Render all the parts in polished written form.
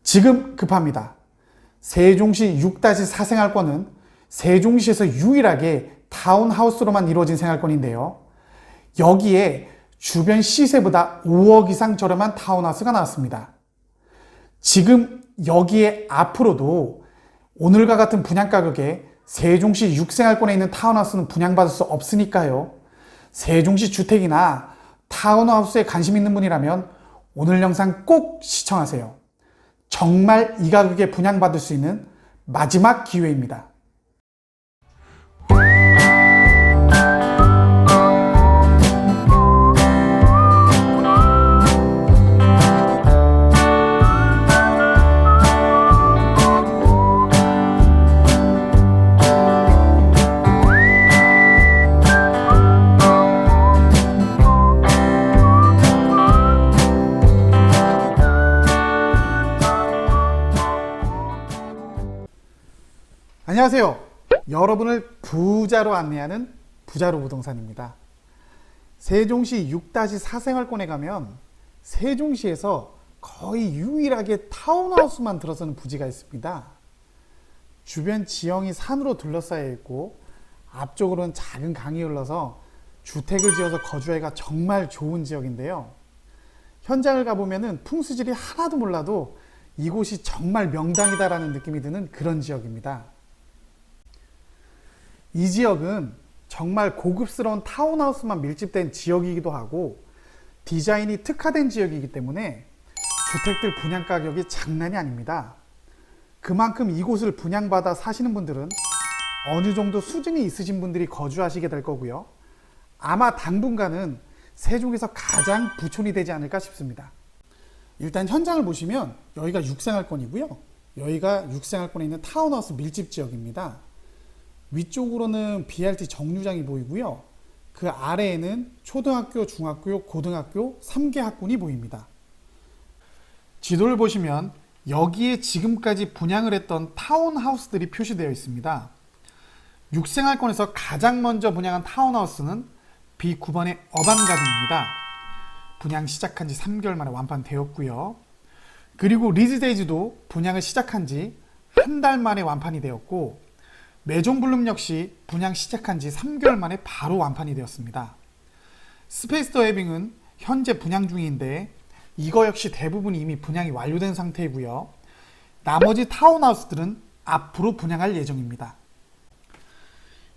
지금 급합니다. 세종시 6-4 생활권은 세종시에서 유일하게 타운하우스로만 이루어진 생활권인데요. 여기에 주변 시세보다 5억 이상 저렴한 타운하우스가 나왔습니다. 지금 여기에 앞으로도 오늘과 같은 분양 가격에 세종시 6생활권에 있는 타운하우스는 분양받을 수 없으니까요. 세종시 주택이나 타운하우스에 관심 있는 분이라면 오늘 영상 꼭 시청하세요. 정말 이 가격에 분양받을 수 있는 마지막 기회입니다. 안녕하세요. 여러분을 부자로 안내하는 부자로 부동산입니다. 세종시 6-4 생활권에 가면 세종시에서 거의 유일하게 타운하우스만 들어서는 부지가 있습니다. 주변 지형이 산으로 둘러싸여 있고 앞쪽으로는 작은 강이 흘러서 주택을 지어서 거주하기가 정말 좋은 지역인데요. 현장을 가보면 풍수질이 하나도 몰라도 이곳이 정말 명당이다라는 느낌이 드는 그런 지역입니다. 이 지역은 정말 고급스러운 타운하우스만 밀집된 지역이기도 하고 디자인이 특화된 지역이기 때문에 주택들 분양 가격이 장난이 아닙니다. 그만큼 이곳을 분양받아 사시는 분들은 어느 정도 수준이 있으신 분들이 거주하시게 될 거고요. 아마 당분간은 세종에서 가장 부촌이 되지 않을까 싶습니다. 일단 현장을 보시면 여기가 6생활권이고요. 여기가 6생활권에 있는 타운하우스 밀집 지역입니다. 위쪽으로는 BRT 정류장이 보이고요. 그 아래에는 초등학교, 중학교, 고등학교 3개 학군이 보입니다. 지도를 보시면 여기에 지금까지 분양을 했던 타운하우스들이 표시되어 있습니다. 6생활권에서 가장 먼저 분양한 타운하우스는 B9번의 어반가든입니다. 분양 시작한 지 3개월 만에 완판되었고요. 그리고 리즈데이즈도 분양을 시작한 지 한 달 만에 완판이 되었고 메종블룸 역시 분양 시작한 지 3개월 만에 바로 완판이 되었습니다. 스페이스 더 해빙은 현재 분양 중인데 이거 역시 대부분 이미 분양이 완료된 상태이고요. 나머지 타운하우스들은 앞으로 분양할 예정입니다.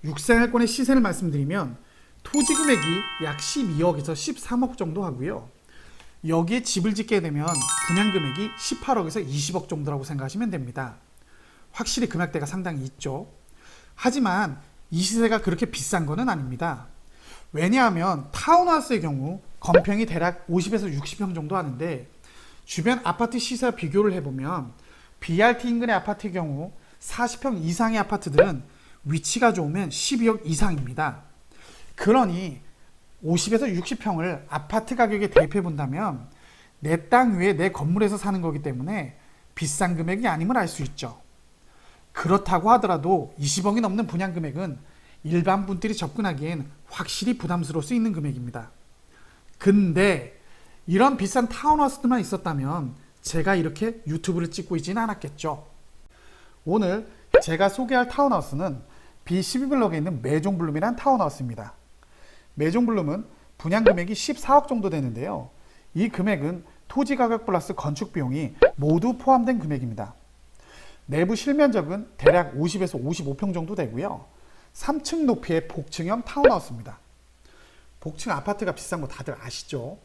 6생활권의 시세를 말씀드리면 토지 금액이 약 12억에서 13억 정도 하고요. 여기에 집을 짓게 되면 분양 금액이 18억에서 20억 정도라고 생각하시면 됩니다. 확실히 금액대가 상당히 있죠. 하지만 이 시세가 그렇게 비싼 것은 아닙니다. 왜냐하면 타운하우스의 경우 건평이 대략 50에서 60평 정도 하는데 주변 아파트 시세와 비교를 해보면 BRT 인근의 아파트의 경우 40평 이상의 아파트들은 위치가 좋으면 12억 이상입니다. 그러니 50에서 60평을 아파트 가격에 대입해 본다면 내 땅 위에 내 건물에서 사는 거기 때문에 비싼 금액이 아님을 알 수 있죠. 그렇다고 하더라도 20억이 넘는 분양 금액은 일반 분들이 접근하기엔 확실히 부담스러울 수 있는 금액입니다. 근데 이런 비싼 타운하우스들만 있었다면 제가 이렇게 유튜브를 찍고 있지는 않았겠죠. 오늘 제가 소개할 타운하우스는 B12블럭에 있는 메종블룸이라는 타운하우스입니다. 메종블룸은 분양 금액이 14억 정도 되는데요. 이 금액은 토지 가격 플러스 건축 비용이 모두 포함된 금액입니다. 내부 실면적은 대략 50에서 55평 정도 되고요. 3층 높이의 복층형 타운하우스입니다. 복층 아파트가 비싼 거 다들 아시죠?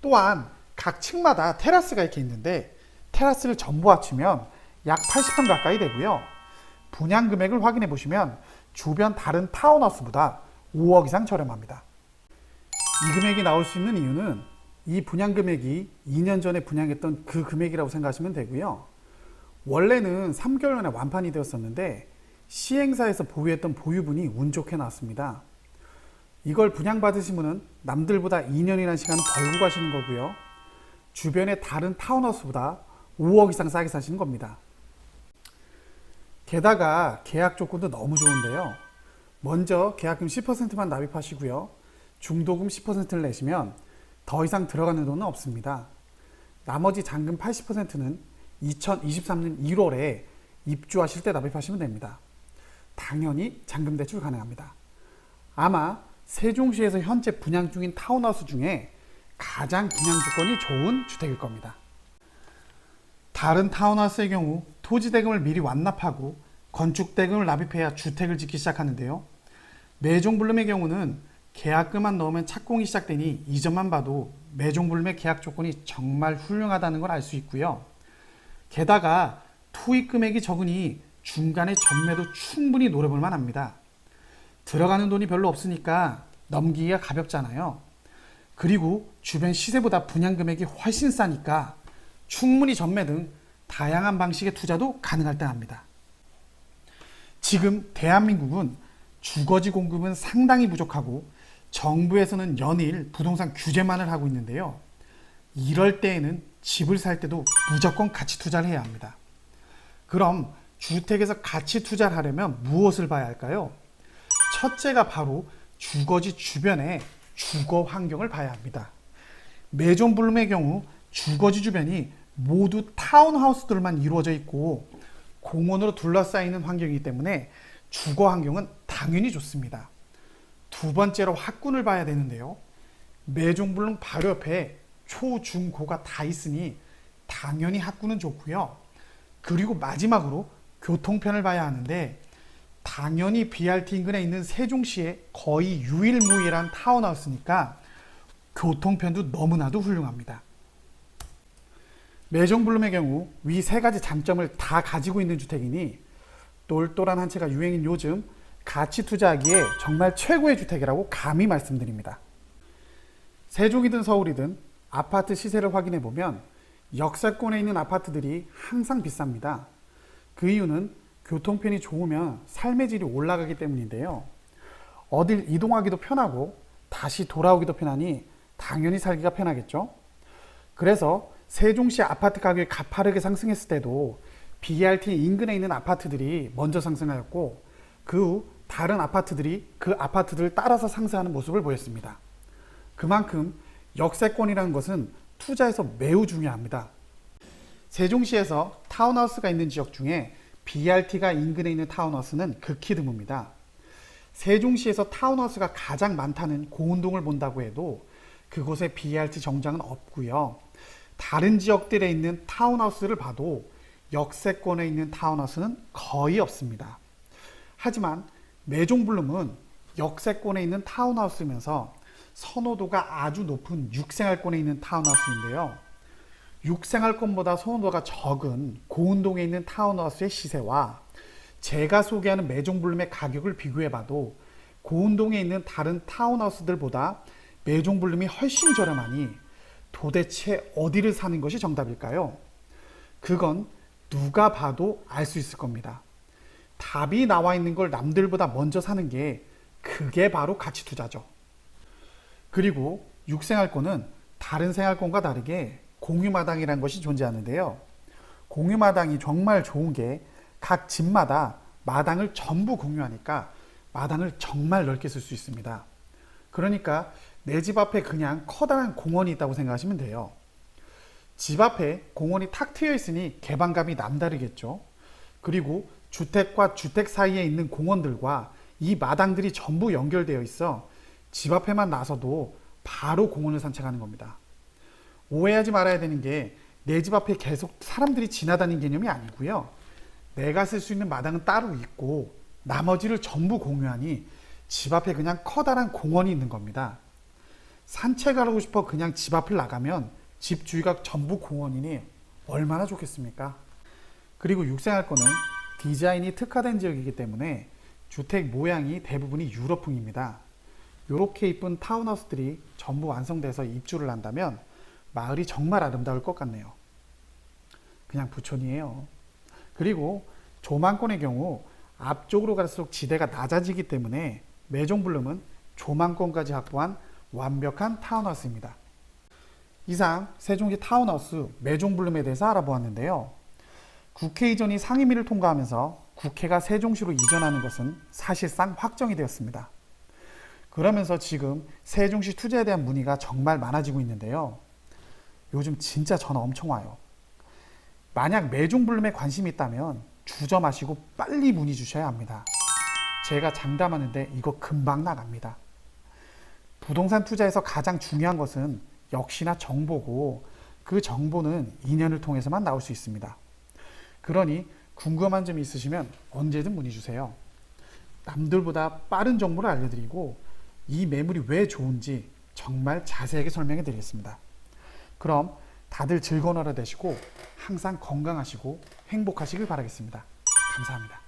또한 각 층마다 테라스가 이렇게 있는데 테라스를 전부 합치면 약 80평 가까이 되고요. 분양 금액을 확인해 보시면 주변 다른 타운하우스보다 5억 이상 저렴합니다. 이 금액이 나올 수 있는 이유는 이 분양 금액이 2년 전에 분양했던 그 금액이라고 생각하시면 되고요. 원래는 3개월 만에 완판이 되었었는데 시행사에서 보유했던 보유분이 운 좋게 나왔습니다. 이걸 분양받으신 분은 남들보다 2년이라는 시간을 벌고 가시는 거고요. 주변의 다른 타운하우스보다 5억 이상 싸게 사시는 겁니다. 게다가 계약 조건도 너무 좋은데요. 먼저 계약금 10%만 납입하시고요. 중도금 10%를 내시면 더 이상 들어가는 돈은 없습니다. 나머지 잔금 80%는 2023년 1월에 입주하실 때 납입하시면 됩니다. 당연히 잔금대출 가능합니다. 아마 세종시에서 현재 분양 중인 타운하우스 중에 가장 분양 조건이 좋은 주택일 겁니다. 다른 타운하우스의 경우 토지대금을 미리 완납하고 건축대금을 납입해야 주택을 짓기 시작하는데요. 매종불름의 경우는 계약금만 넣으면 착공이 시작되니 이점만 봐도 매종불름의 계약 조건이 정말 훌륭하다는 걸 알 수 있고요. 게다가 투입 금액이 적으니 중간에 전매도 충분히 노려볼만 합니다. 들어가는 돈이 별로 없으니까 넘기기가 가볍잖아요. 그리고 주변 시세보다 분양 금액이 훨씬 싸니까 충분히 전매 등 다양한 방식의 투자도 가능할 때 합니다. 지금 대한민국은 주거지 공급은 상당히 부족하고 정부에서는 연일 부동산 규제만을 하고 있는데요. 이럴 때에는 집을 살 때도 무조건 가치 투자를 해야 합니다. 그럼 주택에서 가치 투자를 하려면 무엇을 봐야 할까요? 첫째가 바로 주거지 주변의 주거 환경을 봐야 합니다. 매종불름의 경우 주거지 주변이 모두 타운하우스들만 이루어져 있고 공원으로 둘러싸이는 환경이기 때문에 주거 환경은 당연히 좋습니다. 두 번째로 학군을 봐야 되는데요. 매종불름 바로 옆에 초, 중, 고가 다 있으니 당연히 학군은 좋고요. 그리고 마지막으로 교통편을 봐야 하는데 당연히 BRT 인근에 있는 세종시의 거의 유일무이한 타운하우스니까 교통편도 너무나도 훌륭합니다. 매종불름의 경우 위 세 가지 장점을 다 가지고 있는 주택이니 똘똘한 한 채가 유행인 요즘 가치 투자하기에 정말 최고의 주택이라고 감히 말씀드립니다. 세종이든 서울이든 아파트 시세를 확인해 보면 역세권에 있는 아파트들이 항상 비쌉니다. 그 이유는 교통편이 좋으면 삶의 질이 올라가기 때문인데요. 어딜 이동하기도 편하고 다시 돌아오기도 편하니 당연히 살기가 편하겠죠. 그래서 세종시 아파트 가격이 가파르게 상승했을 때도 BRT 인근에 있는 아파트들이 먼저 상승하였고 그 후 다른 아파트들이 그 아파트들을 따라서 상승하는 모습을 보였습니다. 그만큼 역세권이라는 것은 투자에서 매우 중요합니다. 세종시에서 타운하우스가 있는 지역 중에 BRT가 인근에 있는 타운하우스는 극히 드뭅니다. 세종시에서 타운하우스가 가장 많다는 고운동을 본다고 해도 그곳에 BRT 정장은 없고요. 다른 지역들에 있는 타운하우스를 봐도 역세권에 있는 타운하우스는 거의 없습니다. 하지만 매종불름은 역세권에 있는 타운하우스면서 선호도가 아주 높은 육생활권에 있는 타운하우스인데요. 육생활권보다 선호도가 적은 고운동에 있는 타운하우스의 시세와 제가 소개하는 매종불름의 가격을 비교해봐도 고운동에 있는 다른 타운하우스들보다 매종불름이 훨씬 저렴하니 도대체 어디를 사는 것이 정답일까요? 그건 누가 봐도 알 수 있을 겁니다. 답이 나와 있는 걸 남들보다 먼저 사는 게 그게 바로 가치 투자죠. 그리고 육생활권은 다른 생활권과 다르게 공유마당이라는 것이 존재하는데요. 공유마당이 정말 좋은 게 각 집마다 마당을 전부 공유하니까 마당을 정말 넓게 쓸 수 있습니다. 그러니까 내 집 앞에 그냥 커다란 공원이 있다고 생각하시면 돼요. 집 앞에 공원이 탁 트여 있으니 개방감이 남다르겠죠. 그리고 주택과 주택 사이에 있는 공원들과 이 마당들이 전부 연결되어 있어 집 앞에만 나서도 바로 공원을 산책하는 겁니다. 오해하지 말아야 되는 게 내 집 앞에 계속 사람들이 지나다니는 개념이 아니고요. 내가 쓸 수 있는 마당은 따로 있고 나머지를 전부 공유하니 집 앞에 그냥 커다란 공원이 있는 겁니다. 산책하고 싶어 그냥 집 앞을 나가면 집 주위가 전부 공원이니 얼마나 좋겠습니까? 그리고 육생활권은 디자인이 특화된 지역이기 때문에 주택 모양이 대부분이 유럽풍입니다. 이렇게 이쁜 타운하우스들이 전부 완성돼서 입주를 한다면 마을이 정말 아름다울 것 같네요. 그냥 부촌이에요. 그리고 조망권의 경우 앞쪽으로 갈수록 지대가 낮아지기 때문에 매종불름은 조망권까지 확보한 완벽한 타운하우스입니다. 이상 세종시 타운하우스 매종불름에 대해서 알아보았는데요. 국회 이전이 상임위를 통과하면서 국회가 세종시로 이전하는 것은 사실상 확정이 되었습니다. 그러면서 지금 세종시 투자에 대한 문의가 정말 많아지고 있는데요. 요즘 진짜 전화 엄청 와요. 만약 매종불름에 관심이 있다면 주저 마시고 빨리 문의 주셔야 합니다. 제가 장담하는데 이거 금방 나갑니다. 부동산 투자에서 가장 중요한 것은 역시나 정보고, 그 정보는 인연을 통해서만 나올 수 있습니다. 그러니 궁금한 점이 있으시면 언제든 문의 주세요. 남들보다 빠른 정보를 알려드리고 이 매물이 왜 좋은지 정말 자세하게 설명해 드리겠습니다. 그럼 다들 즐거운 하루 되시고 항상 건강하시고 행복하시길 바라겠습니다. 감사합니다.